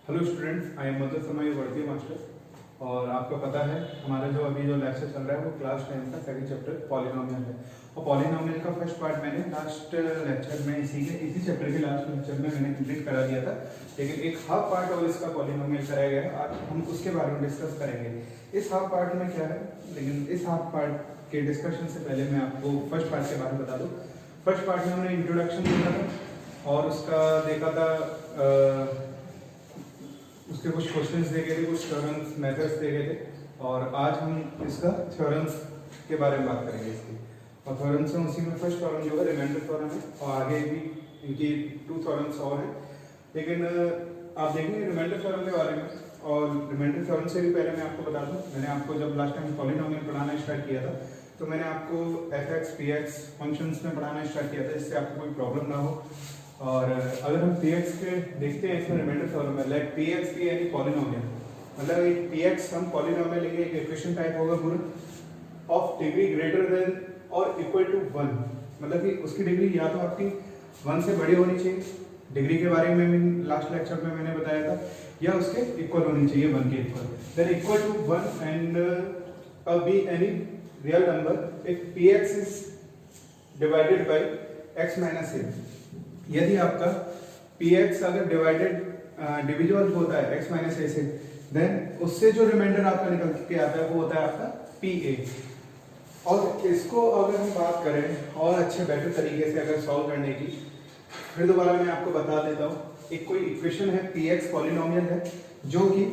Hello students, I am Madhu Sharma, your working master. और आपको पता है हमारा जो अभी जो लेक्चर चल रहा है वो क्लास 10 का सेकंड चैप्टर पॉलिनोमियल है। और पॉलिनोमियल का फर्स्ट पार्ट मैंने लास्ट लेक्चर में इसी चैप्टर के लास्ट लेक्चर में मैंने कंप्लीट करा दिया था, लेकिन एक हाफ पार्ट और इसका पॉलिनोमियल कराया गया है। आज हम उसके बारे में डिस्कस करेंगे। इस हाफ पार्ट में क्या है, लेकिन इस हाफ पार्ट के डिस्कशन से पहले मैं आपको फर्स्ट पार्ट के बारे में बता दूँ। फर्स्ट पार्ट में हमने इंट्रोडक्शन देखा था और उसका देखा था उसके कुछ क्वेश्चंस दे गए थे, कुछ थ्योरम्स मेथड्स दे गए थे। और आज हम इसका थ्योरम्स के बारे में बात करेंगे इसकी। और थ्योरम्स में उसी में फर्स्ट थ्योरम जो है रिमाइंडर थ्योरम है, और आगे भी इनकी 2 थ्योरम्स और हैं। लेकिन आप देखेंगे रिमाइंडर थ्योरम के बारे में। और रिमाइंडर थ्योरम से भी पहले मैं आपको बता दूं, मैंने आपको जब लास्ट टाइम पॉलिनोमियल पढ़ाना स्टार्ट किया था तो मैंने आपको fx px फंक्शंस में पढ़ाना स्टार्ट किया था, जिससे आपको कोई प्रॉब्लम ना हो। और अगर हम px के देखते हैं इसमें रिमाइंडर थ्योरम है, लाइक px भी यानी पॉलिनोमियल, मतलब एक px हम पॉलिनोमियल लेंगे, एक इक्वेशन टाइप होगा पूरा ऑफ डिग्री ग्रेटर देन और इक्वल टू 1, मतलब कि उसकी डिग्री या तो आपकी 1 से बड़ी होनी चाहिए, डिग्री के बारे में लास्ट लेक्चर में मैंने बताया था, या उसके इक्वल होनी चाहिए 1 के equal, then equal to 1 and B any real number if px is divided by x minus a। यदि आपका px अगर डिविजिबल होता है x माइनस a से, देन उससे जो रिमाइंडर आपका निकल के आता है वो होता है आपका pa। और इसको अगर हम बात करें और अच्छे बेटर तरीके से अगर सॉल्व करने की, फिर दोबारा मैं आपको बता देता हूँ। एक कोई इक्वेशन है px पॉलिनोमियल है, जो कि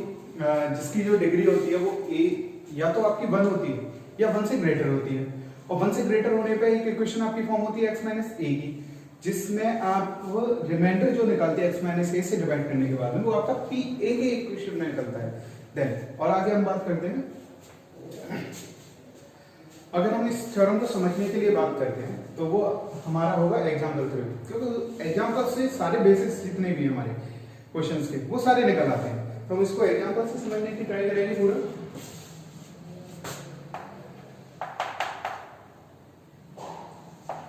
जिसकी जो डिग्री होती है वो a या तो आपकी 1 होती है या 1 से ग्रेटर होती है। और 1 से ग्रेटर होने पे एक इक्वेशन आपकी फॉर्म होती है x माइनस a की, जिसमें आप वो रिमाइंडर जो निकालते हैं x माइनस a से डिवाइड करने के बाद में वो आपका pa के इक्वेशन में निकलता है। देन और आगे हम बात करते हैं, अगर हम इस थ्योरम को समझने के लिए बात करते हैं तो वो हमारा होगा एग्जाम्पल थ्योरम, क्योंकि एग्जाम्पल से सारे बेसिक्स जितने भी हमारे क्वेश्चंस के वो सारे निकल आते हैं। तो हम इसको एग्जाम्पल से समझने की ट्राई करेंगे पूरा।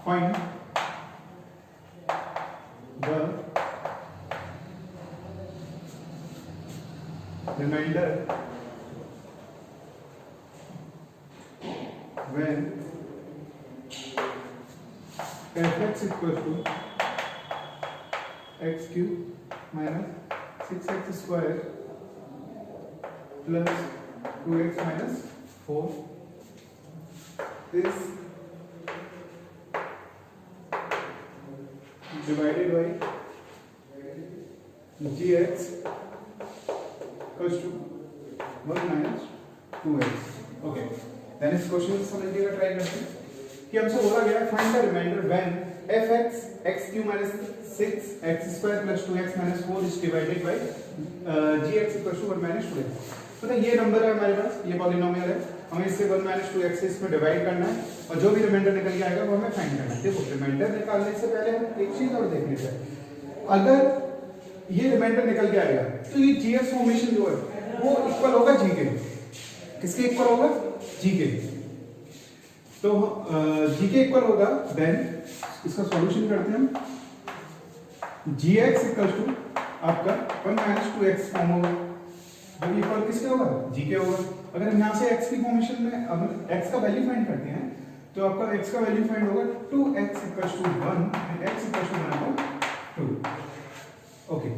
Find the remainder when fx equal to x cube minus 6x square plus 2x minus 4 is divided by gx equals to 1 minus 2x। Okay, then इस क्वेश्चन को समझने का ट्राई करते हैं कि हमसे बोला गया find the remainder when fx x cube minus 6x square plus 2x minus 4 is divided by gx equals to 1 minus 2x। मतलब ये नंबर है हमारे पास, ये पॉलिनोमियल है, हमें इससे 1 minus 2x से इसमें डिवाइड करना है और जो भी रिमाइंडर निकल के आएगा वो हमें फाइंड करना है। देखो, रिमाइंडर निकालने से पहले हम एक चीज और देख लेते हैं। अगर ये रिमाइंडर निकल के आएगा तो ये gx फॉर्मेशन जो है वो इक्वल होगा g के। किसके इक्वल होगा? g के। तो g के इक्वल होगा, देन इसका सॉल्यूशन करते हैं हम। gx इक्वल टू आपका 1 minus 2x फॉर्म होगा, जो इक्वल किसके होगा? g के होगा। अगर हम यहाँ से x की फॉर्मेशन में अगर x का वैल्यू फाइंड करते हैं तो आपका x का वैल्यू फाइंड होगा 2x equal to 1 and x equal to 1 upon 2। Okay,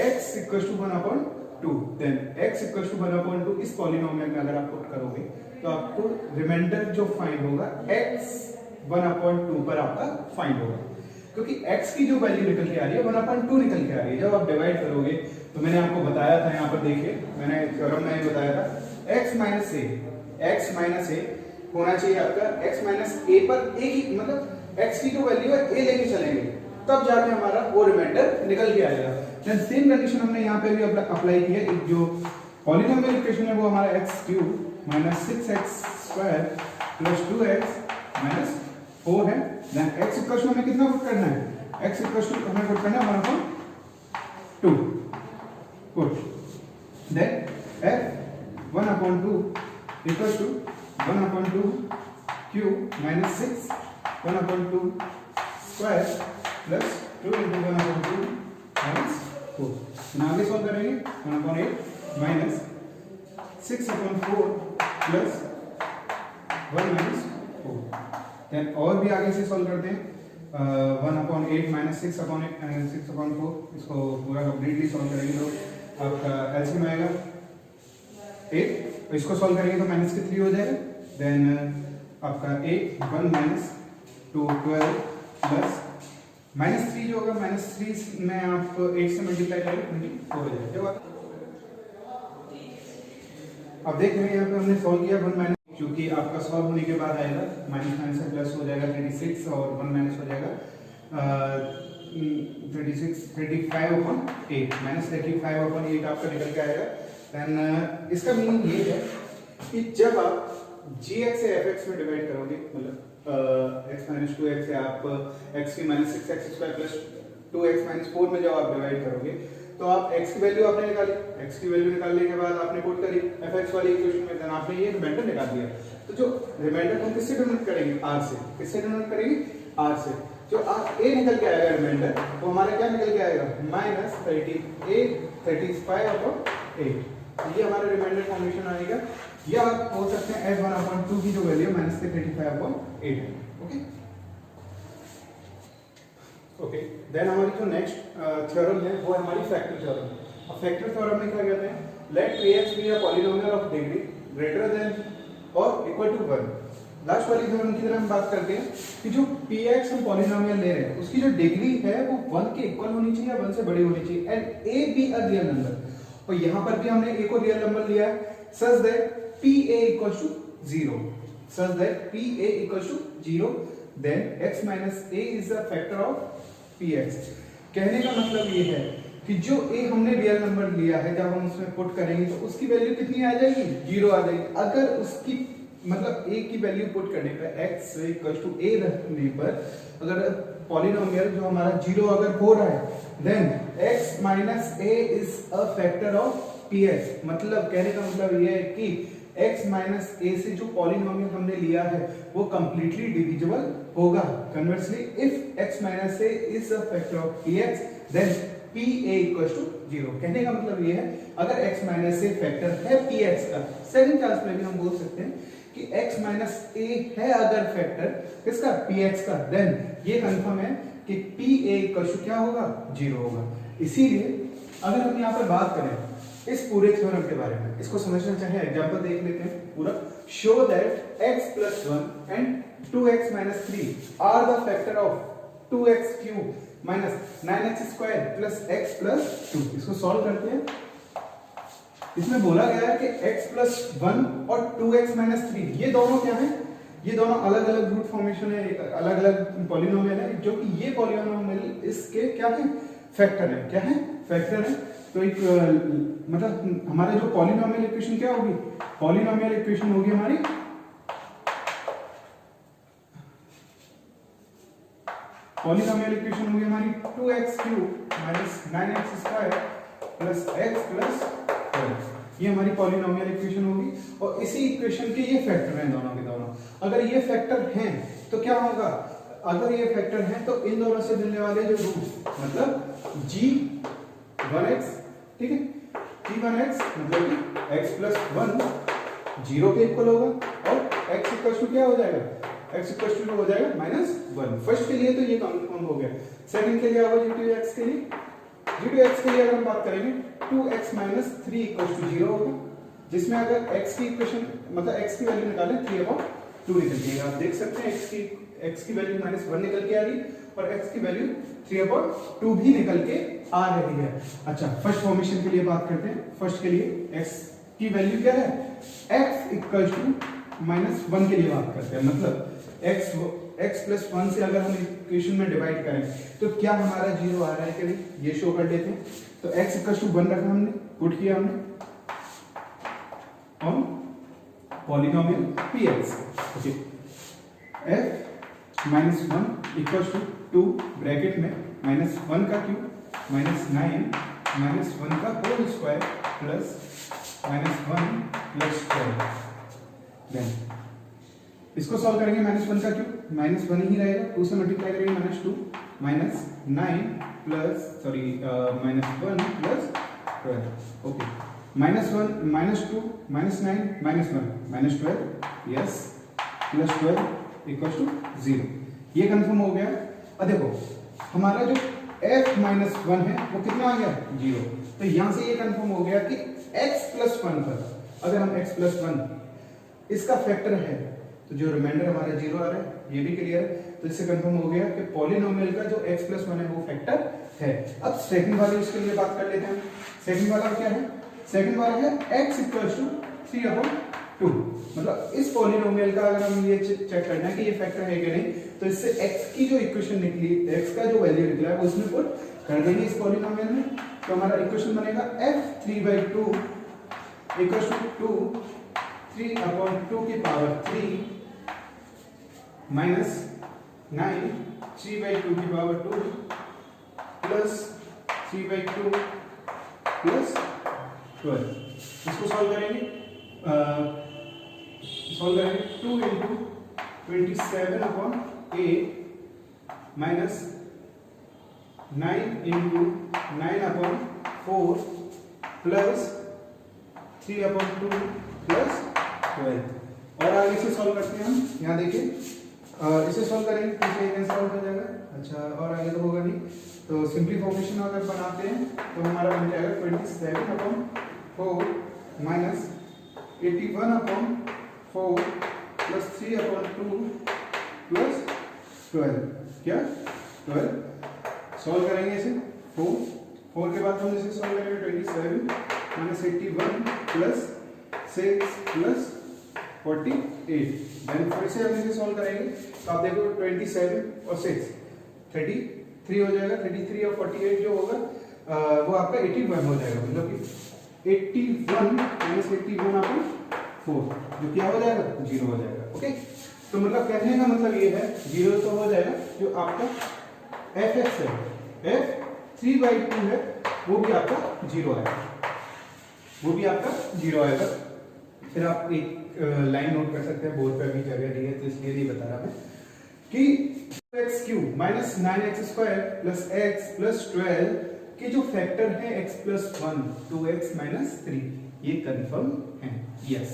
x equal to 1 upon 2, then x equal to 1 upon 2 इस पॉलिनोमियल में अगर आप पुट करोगे तो आपको रिमाइंडर जो फाइंड होगा x 1 अपॉन 2 पर आपका फाइंड होगा, क्योंकि x की जो वैल्यू निकल के आ रही है 1 अपॉन 2 निकल के आ रही है। जब आप डिवाइड करोगे तो मैंने आपको बताया था, यहाँ पर देखिए मैंने थ्योरम में बताया था x माइनस a होना चाहिए आपका x माइनस a पर a की, मतलब x की जो वैल्यू है a लेके चलेंगे तब जाके हमारा वो रिमाइंडर निकल के आएगा। देन सेम कंडीशन हमने यहाँ पे भी अप्लाई की है। एक जो पॉलिनोमियल इक्वेशन है वो हमारा x cube minus 6x square plus 2x minus 4 है। देन x इक्वल टू हमें कितना पुट करना है? x इक्वल टू हमें पुट करना है 1 upon 2 put, then f 1 upon 2 equal to 1 upon 2 cube minus 6 1 upon 2 square plus 2 into 1 upon 2 minus 4। आगे solve करेंगे 1/8 माइनस 6/4 प्लस 1 माइनस 4। देन और भी आगे से सॉल्व करते हैं 1/8 माइनस 6/4, इसको पूरा कंप्लीटली सॉल्व करेंगे तो आपका एलसीएम आएगा 8, तो इसको सॉल्व करेंगे तो माइनस के 3 हो जाएगा। देन आपका 8 1 माइनस 2 12 प्लस -3 जो होगा -3 में आप 8 से मल्टीप्लाई करेंगे 24 हो जाएगा। अब देख रहे हैं यहाँ पे हमने सॉल्व किया 1 माइनस, क्योंकि आपका सॉल्व होने के बाद आएगा माइनस से प्लस हो जाएगा 36 और 1 माइनस हो जाएगा 35/8 माइनस 35/8 आपका निकल के आएगा। देन इसका मीनिंग ये है कि जब आप gx से fx में डिवाइड करोगे, मतलब x माइनस 2x से आप x की minus 6x square plus 2x minus 4 में जब आप डिवाइड करोगे तो आप x की वैल्यू आपने निकाली, x की वैल्यू निकालने के बाद आपने पुट करी fx वाली इक्वेशन में, देन आपने ये रिमाइंडर निकाल दिया। तो जो रिमाइंडर हम किससे डिनोट करेंगे, r से। किससे डिनोट करेंगे, r से। जो a निकल के आएगा रिमाइंडर, तो हमारा क्या निकल के आएगा -35/8। ये हमारा रिमाइंडर फॉर्मेशन आएगा, या आप बोल सकते हैं f1/2 की जो वैल्यू माइनस के 35/8 है। Okay okay. देन हमारी जो नेक्स्ट थ्योरम है वो है हमारी फैक्टर थ्योरम। अब फैक्टर थ्योरम में क्या कहते हैं, let px be a polynomial of degree greater than और इक्वल टू 1। लास्ट वाली थ्योरम की तरह हम बात करते हैं कि जो px हम पॉलिनोमियल ले रहे हैं उसकी जो डिग्री है वो 1 के इक्वल होनी चाहिए या 1 से बड़ी होनी चाहिए, and a be a real number. और यहाँ पर भी हमने a को रियल नंबर लिया है such that pa equals to 0, such that pa equals to 0, then x minus a is the factor of px। कहने का मतलब ये है कि जो a हमने रियल नंबर लिया है जब हम उसमें पुट करेंगे तो उसकी वैल्यू कितनी आ जाएगी, 0 आ जाएगी। अगर उसकी मतलब a की वैल्यू पुट करने पर x इक्वल टू a रखने पर अगर पॉलिनोमियल जो हमारा 0 अगर हो रहा है then x minus a is a factor of px। मतलब कहने का मतलब ये है कि x माइनस a से जो पॉलिनोमियल हमने लिया है वो कंप्लीटली डिविजिबल होगा। Conversely if x minus a is a factor of px then pa equals to 0। कहने का मतलब ये है अगर x माइनस a फैक्टर है px का, सेकंड चांस में भी हम बोल सकते हैं कि x माइनस a है अगर फैक्टर किसका, px का, देन ये कंफर्म है कि pa equals to क्या होगा, 0 होगा। इसीलिए अगर हम यहाँ पर बात करें इस पूरे थ्योरम के बारे में, इसको समझना चाहे एग्जांपल देख लेते हैं पूरा। Show that x plus 1 and 2x minus 3 are the factor of 2x cube minus 9x square plus x plus 2। इसको सॉल्व करते हैं। इसमें बोला गया है कि x plus 1 और 2x minus 3 ये दोनों क्या हैं, ये दोनों अलग अलग रूट फॉर्मेशन है, अलग अलग पॉलिनोमियल है, जो कि ये पॉलिनोमियल इसके क्या है, फैक्टर है। क्या है, फैक्टर है। तो एक मतलब हमारा जो पॉलिनोमियल इक्वेशन क्या होगी, पॉलिनोमियल इक्वेशन होगी हमारी पॉलिनोमियल इक्वेशन होगी हमारी 2x cube minus 9x square plus x plus 12। ये हमारी पॉलिनोमियल इक्वेशन होगी और इसी इक्वेशन के ये फैक्टर हैं दोनों के दोनों। अगर ये फैक्टर हैं तो क्या होगा, अगर ये फैक्टर हैं तो इन दोनों से मिलने वाले जो रूट मतलब g1x, ठीक है, g1x मतलब कि x प्लस 1 0 के इक्वल होगा और x इक्वल टू क्या हो जाएगा, x इक्वल टू हो जाएगा -1। फर्स्ट के लिए तो ये कंफर्म हो गया। सेकंड के लिए होगा g2x के लिए, g2x के लिए अगर हम बात करेंगे 2x माइनस 3 इक्वल टू 0 होगा, जिसमें अगर x की इक्वेशन मतलब x की वैल्यू निकालें 3/2 निकलती है। आप देख सकते हैं x की वैल्यू -1 निकल के आ रही और x की वैल्यू 3/2 भी निकल के आ रही है। अच्छा, फर्स्ट फॉर्मेशन के लिए बात करते हैं। फर्स्ट के लिए x की वैल्यू क्या है, x इक्वल टू -1 के लिए बात करते हैं। मतलब x प्लस 1 से अगर हम इक्वेशन में डिवाइड करें तो क्या हमारा 0 आ रहा है कि नहीं, ये शो कर लेते हैं। तो x इक्वल टू 1 रखा हमने, पुट किया हमने on polynomial px। Okay, f -1 equal to 2 bracket में -1 का क्यूब -9 -1 का whole square plus -1 plus 12। Then इसको सॉल्व करेंगे, -1 का क्यूब -1 ही रहेगा, 2 से मल्टीप्लाई करेंगे -2 -9 plus sorry -1 plus 12, okay, -1 -2 -9 -1 -12, yes, plus 12 equal to 0, ये कंफर्म हो गया। अब देखो हमारा जो f-1 है वो कितना आ गया 0, तो यहां से ये कंफर्म हो गया कि x+1 पर अगर हम x+1 इसका फैक्टर है तो जो रिमाइंडर हमारा 0 आ रहा है, ये भी क्लियर है। तो इससे कंफर्म हो गया कि पॉलिनोमियल का जो x+1 है वो फैक्टर है। अब सेकंड वाले उसके लिए बात कर लेते हैं। सेकंड वाला क्या है? सेकंड वाला है x = 3/2, मतलब इस पॉलिनोमियल का अगर हम ये चेक करना है कि ये फैक्टर है कि नहीं, तो इससे x की जो इक्वेशन निकली, x का जो वैल्यू निकला है वो उसमें पुट कर देंगे इस पॉलिनोमियल में। तो हमारा इक्वेशन बनेगा f3/2 = 2 3/2 की पावर 3 माइनस 9 3/2 की पावर 2 प्लस 3/2 प्लस 12। इसको सॉल्व करेंगे, 2 × 27/8 माइनस 9 × 9/4 प्लस 3/2 प्लस 12। और आगे से सॉल्व करते हैं हम। यहाँ देखिए इसे सॉल्व करेंगे तो ये कैंसिल आउट हो जाएगा। अच्छा, और आगे तो होगा नहीं, तो सिंप्लीफिकेशन अगर बनाते हैं तो हमारा बन जाएगा 27/4 माइनस 81/4 प्लस 3/2 प्लस 12, क्या 12। सॉल्व करेंगे इसे 4 के बाद हम इसे सॉल्व करेंगे 27 माइनस 81 प्लस 6 प्लस 48। देन फिर से हम इसे सॉल्व करेंगे तो आप देखो 27 और 6 33 हो जाएगा। 33 और 48 जो होगा वो आपका 81 हो जाएगा, मतलब कि 81 माइनस 81/4 जो क्या हो जाएगा 0 हो जाएगा। ओके, तो मतलब कहने का मतलब ये है 0 तो हो जाएगा। जो आपका fx है, f3/2 है, वो भी आपका 0 आएगा, वो भी आपका 0 आएगा। फिर आप एक लाइन नोट कर सकते हैं, बोर्ड पे अभी जगह दी है तो इसलिए नहीं बता रहा मैं कि x³ minus 9x² plus x plus 12 के जो फैक्टर है x+1 2x माइनस 3, ये कंफर्म है। Yes,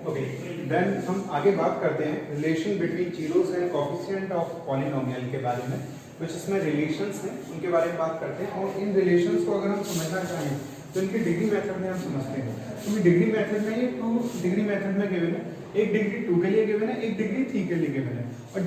okay. देन हम आगे बात करते हैं relation between zeros and coefficient of polynomial के बारे में, कुछ इसमें रिलेशंस हैं उनके बारे में बात करते हैं। और इन रिलेशंस को अगर हम समझना चाहें तो इनके डिग्री मेथड में हम समझते हैं। क्योंकि डिग्री मेथड में ये 2 डिग्री मेथड में गिवन है, एक डिग्री 2 के लिए गिवन है, एक डिग्री 3 के लिए गिवन है। और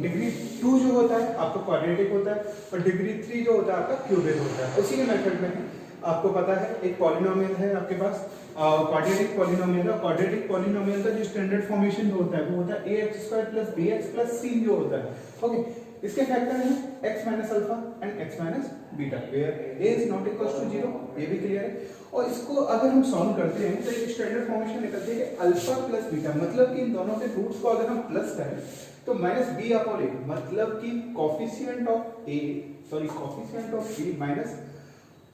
डिग्री 2 जो होता है आपका क्वाड्रेटिक होता है और डिग्री 3 जो होता है आपका क्यूबिक होता है। उसी के मेथड में है, आपको पता है एक पॉलिनोमियल है आपके पास क्वाड्रेटिक पॉलिनोमियल है। क्वाड्रेटिक पॉलिनोमियल का जो स्टैंडर्ड फॉर्मेशन होता है वो होता है ax² + bx + c जो होता है। ओके, इसके फैक्टर हैं x - alpha and x - beta where a is not equal to 0, ये भी क्लियर है। और इसको अगर हम सॉल्व करते हैं तो एक स्टैंडर्ड फॉर्मेशन निकलती है अल्फा प्लस बीटा, मतलब कि इन दोनों के रूट्स को अगर हम प्लस करें तो -b/a, मतलब कि coefficient of b minus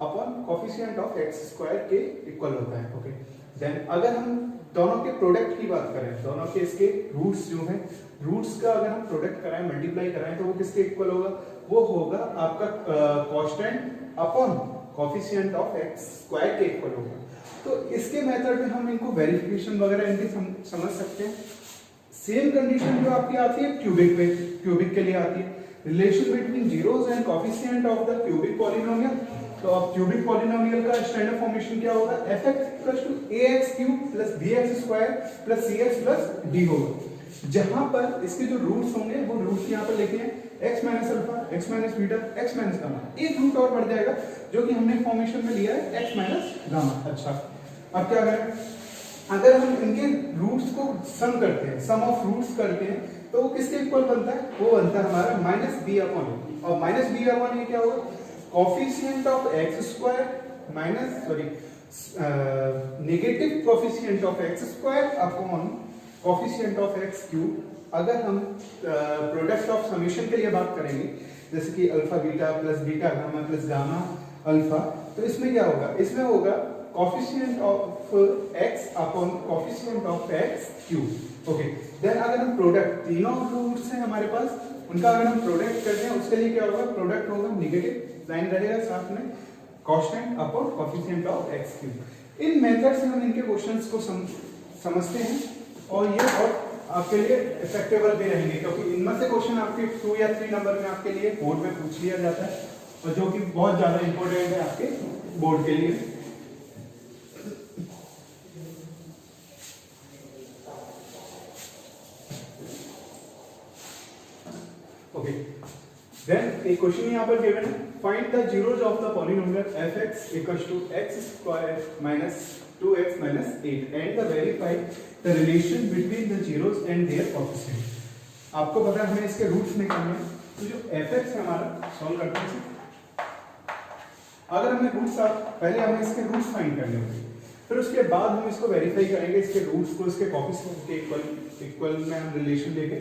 upon coefficient of x² के इक्वल होता है। ओके, देन अगर हम दोनों के प्रोडक्ट की बात करें, दोनों के इसके रूट्स जो हैं, रूट्स का अगर हम प्रोडक्ट कराएं, मल्टीप्लाई कराएं, तो वो किसके इक्वल होगा? वो होगा आपका constant upon coefficient of x² के इक्वल होगा। तो इसके मेथड में हम इनको वेरिफिकेशन वगैरह इनकी समझ सकते हैं। सेम कंडीशन जो आपकी आती है क्यूबिक के लिए आती है, relation between zeros and coefficient of the cubic polynomial. तो अब क्यूबिक पॉलिनोमियल का स्टैंडर्ड फॉर्मेशन क्या होगा? fx = ax³ + bx² + cx + d होगा। जहां पर इसके जो रूट्स होंगे वो रूट्स यहां पर लिखे हैं x - alpha, x - beta, x - gamma. एक रूट और बढ़ जाएगा जो कि हमने फॉर्मेशन में लिया है x - गामा। अच्छा, अब क्या करें? अगर हम इनके रूट्स को सम करते हैं, सम ऑफ रूट्स करते हैं, तो वो किसके इक्वल बनता है? वो बनता है हमारा -b/a। और -b/a क्या होगा? Coefficient of x² negative coefficient of x² upon coefficient of x³। अगर हम प्रोडक्ट ऑफ समेशन के लिए बात करेंगे, जैसे कि alpha beta plus beta gamma plus gamma alpha, तो इसमें क्या होगा? इसमें होगा coefficient of x upon coefficient of x³। Okay, then अगर हम प्रोडक्ट, तीनों रूट्स हैं हमारे पास, उनका अगर हम प्रोडक्ट करते हैं उसके लिए क्या होगा, प्रोडक्ट होगा नेगेटिव साइन रहेगा साथ में constant upon coefficient of x cube. In method से हम इनके क्वेश्चंस को समझते हैं और ये बहुत आपके लिए इफेक्टेबल भी रहेंगे, क्योंकि इनमें से क्वेश्चन आपके 2 या 3 नंबर में आपके लिए बोर्ड में पूछ लिया जाता है और जो कि बहुत ज्यादा इंपॉर्टेंट है आपके बोर्ड के लिए। ओके, देन एक क्वेश्चन यहाँ पर गिवन है, find the zeros of the polynomial fx equals to x square minus 2x minus 8 and the verify the relation between the zeros and their coefficient। आपको पता है हमें इसके रूट्स निकालने हैं, तो जो fx है हमारा सॉल्व करते हैं। अगर हमें रूट्स पहले हमें इसके रूट्स फाइंड करने होंगे, फिर उसके बाद हम इसको वेरीफाई करेंगे इसके रूट्स को इसके कोएफिशिएंट के इक्वल में हम रिलेशन लेके।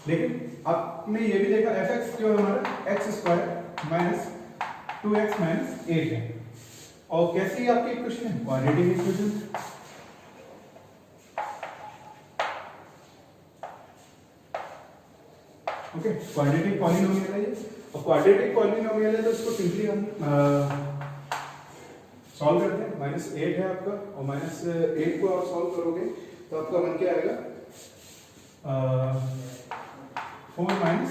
लेकिन आपने ये भी देखा fx जो हमारा x square minus 2x minus 8 है, और कैसी आपकी इक्वेशन है, quadratic equation. Okay, quadratic polynomial है ये, और क्वाड्रेटिक पॉलिनोमियल है तो इसको सिंपली हम सॉल्व करते हैं। -8 है आपका, और -8 को आप सॉल्व करोगे तो आपका बन के आएगा 4 माइनस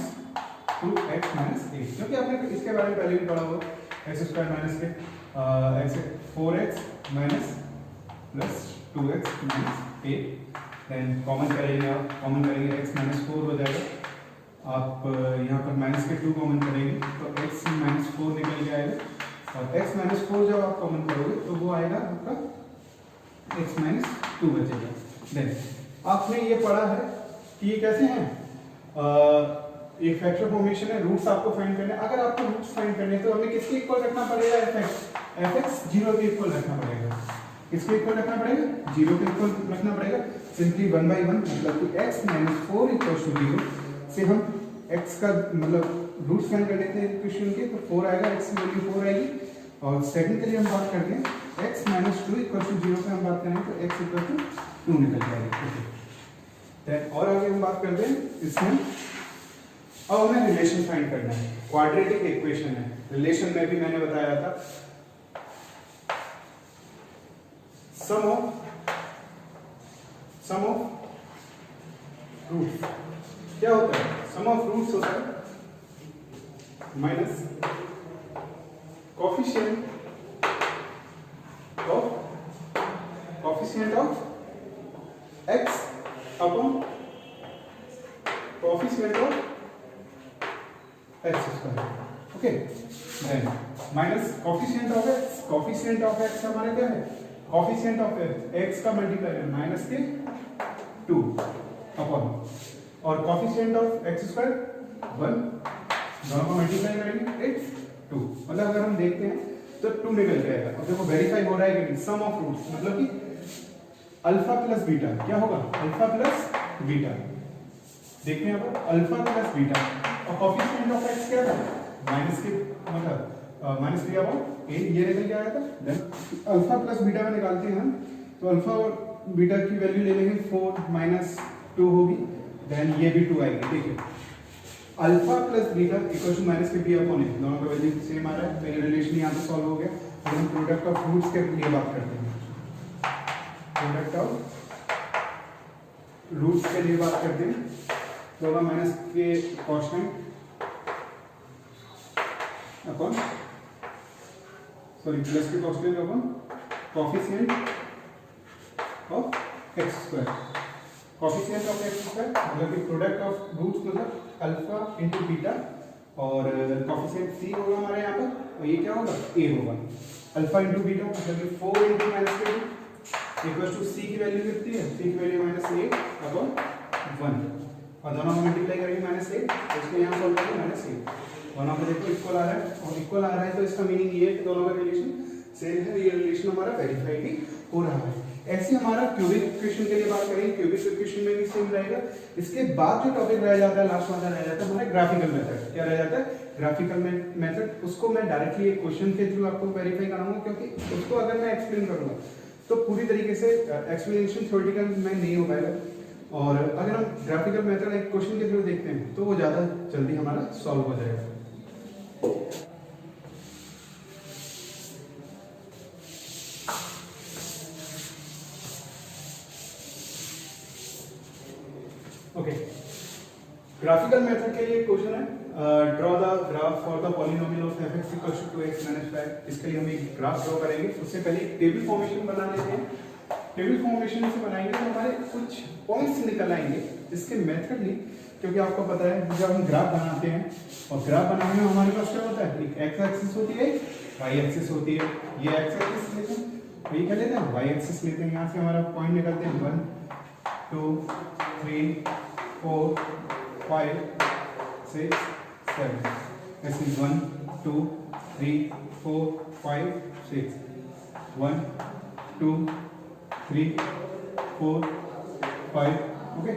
2x माइनस 8, क्योंकि आपने इसके बारे में पहले भी पढ़ा होगा, x स्क्वायर माइनस के ऐसे 4x minus plus 2x minus 8, then common करेंगे, आप कॉमन करेंगे x माइनस 4 हो जाएगा, आप यहाँ पर माइनस के 2 कॉमन करेंगे तो x माइनस 4 निकल के आएगा, और x माइनस 4 जब आप कॉमन करोगे तो वो आएगा आपका x माइनस 2 बचेगा। देन आपने ये पढ़ा है कि ये कैसे हैं, एक फैक्टर फॉर्मेशन है, रूट्स आपको फाइंड करने हैं। अगर आपको रूट्स फाइंड करने हैं तो हमें किसके इक्वल रखना पड़ेगा, fx 0 के इक्वल रखना पड़ेगा। किसके इक्वल रखना पड़ेगा, 0 के इक्वल रखना पड़ेगा। सिंपली 1/1 मतलब कि x माइनस 4 इक्वल टू 0 से हम x का मतलब रूट्स फाइंड कर लेते हैं इक्वेशन के, तो 4 आएगा, x की वैल्यू 4 आएगी। और सेकंड के लिए हम बात करते हैं x माइनस 2 इक्वल टू 0 पे हम बात करेंगे तो x इक्वल टू 2 निकल जाएगा। ओके, देन और आगे हम बात करते हैं इसमें, अब हमें रिलेशन फाइंड करना है, क्वाड्रेटिक इक्वेशन है। रिलेशन में भी मैंने बताया था सम ऑफ रूट्स क्या होता है, सम ऑफ रूट्स होता है minus coefficient of x upon coefficient of x square. Okay, then minus coefficient of x हमारा क्या है, कोएफिशिएंट ऑफ x का मल्टीप्लाई है माइनस के 2 अपॉन, और कोएफिशिएंट ऑफ x स्क्वायर 1, दोनों को मल्टीप्लाई करेंगे इट्स 2, मतलब अगर हम देखते हैं तो 2 निकल जाएगा। अब देखो वेरीफाई हो रहा है कि सम ऑफ रूट्स मतलब कि अल्फा प्लस बीटा क्या होगा, अल्फा प्लस बीटा, देखते हैं यहाँ पर अल्फा प्लस बीटा, और कोएफिशिएंट ऑफ x क्या था, माइनस के मतलब माइनस किया वो a ये निकल के आया था। देन अल्फा प्लस बीटा में निकालते हैं हम, तो अल्फा और बीटा की वैल्यू ले लेंगे, 4 माइनस 2 होगी, देन ये भी 2 आएगी। ठीक है, alpha plus beta equal to minus के b अपॉन a, दोनों का वैल्यू सेम आ रहा है, तो ये रिलेशन यहाँ पे सॉल्व हो गया। अब हम प्रोडक्ट ऑफ रूट्स के लिए बात करते हैं, प्रोडक्ट ऑफ रूट्स के लिए बात करते हैं, तो होगा माइनस के कांस्टेंट अपॉन प्लस के constant upon coefficient of x square. Coefficient of x square मतलब कि प्रोडक्ट ऑफ रूट्स मतलब अल्फा इंटू बीटा, और कोएफिशिएंट c होगा हमारे यहाँ पर, और ये क्या होगा a होगा। अल्फा इंटू बीटा मतलब कि 4 इंटू माइनस के इक्वल टू c की वैल्यू कितनी है, c की वैल्यू माइनस 8 अपॉन 1, और दोनों को मल्टीप्लाई करेंगे माइनस 8, तो इसको यहाँ सॉल्व करेंगे माइनस 8, दोनों को देखो इक्वल आ रहा है, और इक्वल आ रहा है तो इसका मीनिंग ये है कि दोनों का रिलेशन सेम है, ये रिलेशन हमारा वेरीफाई भी हो रहा है। ऐसे हमारा क्यूबिक इक्वेशन के लिए बात करेंगे, क्यूबिक इक्वेशन में भी सेम रहेगा। इसके बाद जो टॉपिक रह जाता है लास्ट वाला रह जाता है हमारा ग्राफिकल मेथड। क्या रह जाता है, ग्राफिकल मेथड। उसको मैं डायरेक्टली एक क्वेश्चन के थ्रू आपको वेरीफाई कराऊंगा, क्योंकि उसको अगर मैं एक्सप्लेन करूंगा तो पूरी तरीके से एक्सप्लेनेशन थ्योरेटिकल में नहीं हो पाएगा, और अगर हम ग्राफिकल मेथड एक क्वेश्चन के थ्रू देखते हैं तो वो ज़्यादा जल्दी हमारा सॉल्व हो जाएगा। ओके, ग्राफिकल मेथड के लिए क्वेश्चन है draw the graph for the polynomial of f(x = 2x - 5)। इसके लिए हम एक ग्राफ ड्रॉ करेंगे। उससे पहले एक टेबल फॉर्मेशन बना लेते हैं। टेबल फॉर्मेशन से बनाएंगे तो हमारे कुछ पॉइंट्स निकल आएंगे जिसके मेथड नहीं, क्योंकि आपको पता है जब हम ग्राफ बनाते हैं और ग्राफ बनाने में हमारे पास क्या होता है, एक एक्स एक्सिस होती है, वाई एक्सिस होती है। ये एक्स एक्सिस लेते हैं, वही कर लेते हैं, वाई एक्सिस लेते हैं। यहाँ से हमारा पॉइंट निकलते हैं 1 2 3 4 5 6 7। ऐसे 1 2 3 4 5 6 1 2 3 4 5। ओके,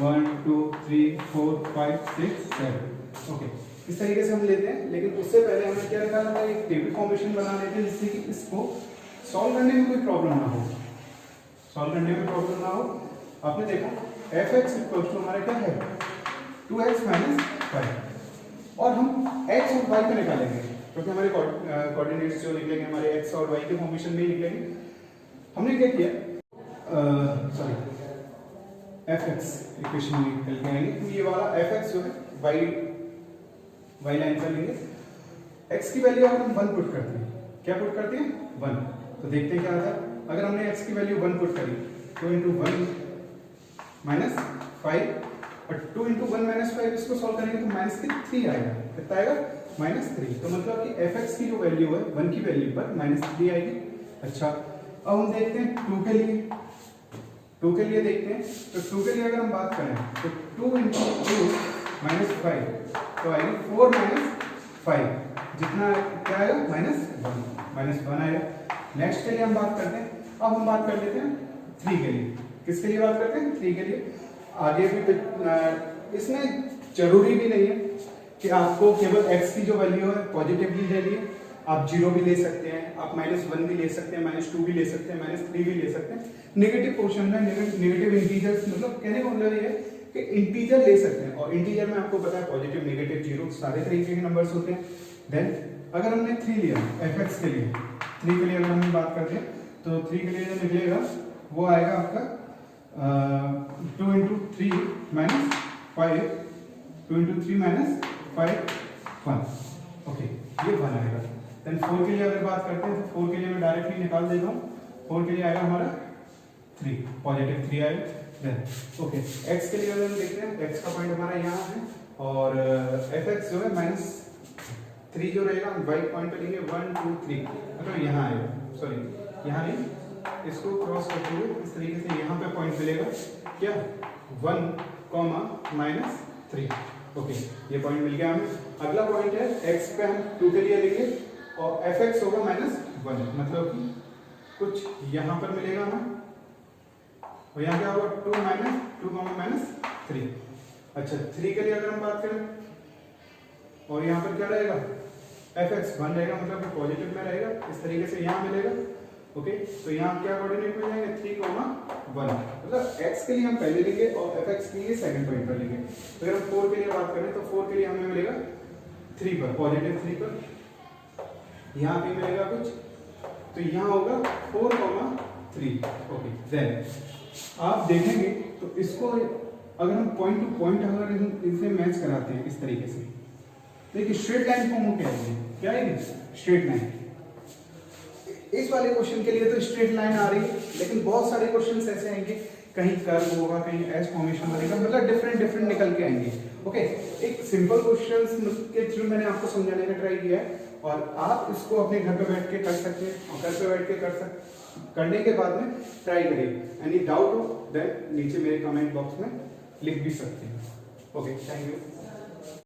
1 2 3 4 5 6 7। ओके, इस तरीके से हम लेते हैं। लेकिन उससे पहले हमें क्या करना है, एक टेबल फॉर्मेशन बना लेते हैं जिससे कि इसको सॉल्व करने में कोई प्रॉब्लम ना हो। सॉल्व करने में प्रॉब्लम ना हो। आपने देखा f(x) = हमारा क्या है 2x - 5 और हम x और y को निकालेंगे क्योंकि हमारे कोऑर्डिनेट्स जो निकलेंगे हमारे x और y के फॉर्मेशन में निकलेंगे। हमने क्या किया, f(x) इक्वेशन निकल के आएंगे तो ये वाला f(x) जो है y लाइन पर लेंगे। x की वैल्यू अगर हम 1 पुट करते हैं, क्या पुट करते हैं 1, तो देखते हैं क्या आता है। अगर हमने x की वैल्यू 1 पुट करी तो इंटू 1 माइनस 5 और 2 इंटू 1 माइनस 5 इसको सॉल्व करेंगे तो -3 आएगा। कितना आएगा -3। तो मतलब कि f(x) की जो वैल्यू है 1 की वैल्यू पर -3 आएगी। अच्छा, अब हम देखते हैं 2 के लिए। 2 के लिए देखते हैं तो 2 के लिए अगर हम बात करें तो 2 इंटू 2 माइनस 5 तो आएगी 4 - 5, जितना क्या आएगा -1 आएगा। नेक्स्ट के लिए हम बात करते हैं। अब हम बात कर लेते हैं 3 के लिए। किसके लिए बात करते हैं 3 के लिए। आगे भी इसमें जरूरी भी नहीं है कि आपको केवल x की जो वैल्यू है पॉजिटिवली लेनी है। आप 0 भी ले सकते हैं, आप -1 भी ले सकते हैं, -2 भी ले सकते हैं, -3 भी ले सकते हैं। नेगेटिव पोर्शन में नेगेटिव इंटीजर्स, मतलब कहने का मतलब ये है कि इंटीजर ले सकते हैं। और इंटीजर में आपको पता है पॉजिटिव, नेगेटिव, 0 सारे तरीके के नंबर्स होते हैं। देन अगर हमने 3 लिया f(x) के लिए, 3 के लिए अगर हम बात करते हैं तो 3 के लिए जो निकलेगा वो आएगा आपका 2 into 3 minus 5, 2 into 3 minus 5 1। Okay, ये 1 आएगा। देन 4 के लिए अगर बात करते हैं तो 4 के लिए मैं डायरेक्टली निकाल देता हूँ। 4 के लिए आएगा हमारा 3, पॉजिटिव 3 आएगा। देन ओके, x के लिए अगर हम देखते हैं x का पॉइंट हमारा यहाँ है और f(x) जो है -3 जो रहेगा हम y पॉइंट पे लेंगे 1 2 3, मतलब यहाँ आएगा, सॉरी यहाँ नहीं, इसको क्रॉस करते हुए इस तरीके से यहाँ पे पॉइंट मिलेगा क्या 1, -3। ओके, ये पॉइंट मिल गया हमें। अगला पॉइंट है x पे हम 2 के लिए लेंगे और f(x) होगा -1, मतलब कि कुछ यहाँ पर मिलेगा हमें और यहाँ क्या होगा 2 -3। अच्छा, 3 के लिए अगर हम बात करें और यहाँ पर क्या रहेगा f(x) 1 रहेगा, मतलब पॉजिटिव में रहेगा। इस तरीके से यहाँ मिलेगा। ओके, तो यहाँ क्या कोऑर्डिनेट मिल जाएंगे 3, 1, मतलब x के लिए हम पहले लेंगे और f(x) के लिए सेकंड पॉइंट पर लेंगे। तो अगर हम 4 के लिए बात करें तो 4 के लिए हमें मिलेगा 3 पर, पॉजिटिव 3 पर। यहाँ पे मिलेगा कुछ, तो यहाँ होगा 4, 3। ओके, देन आप देखेंगे तो इसको अगर हम पॉइंट टू पॉइंट अगर इनसे मैच कराते हैं इस तरीके से, देखिए स्ट्रेट लाइन फॉर्म हो क्या आएगी स्ट्रेट लाइन। इस वाले क्वेश्चन के लिए तो स्ट्रेट लाइन आ रही है, लेकिन बहुत सारे क्वेश्चंस ऐसे आएंगे, कहीं कर्व होगा, कहीं एस फॉर्मेशन बनेगा, मतलब डिफरेंट निकल के आएंगे। ओके, एक सिंपल क्वेश्चंस के थ्रू मैंने आपको समझाने का ट्राई किया है और आप इसको अपने घर पे बैठ के कर सकते हैं और घर पे बैठ के करने के बाद में ट्राई करिए। एनी डाउट हो देन नीचे मेरे कमेंट बॉक्स में लिख भी सकते हैं। Okay, thank you.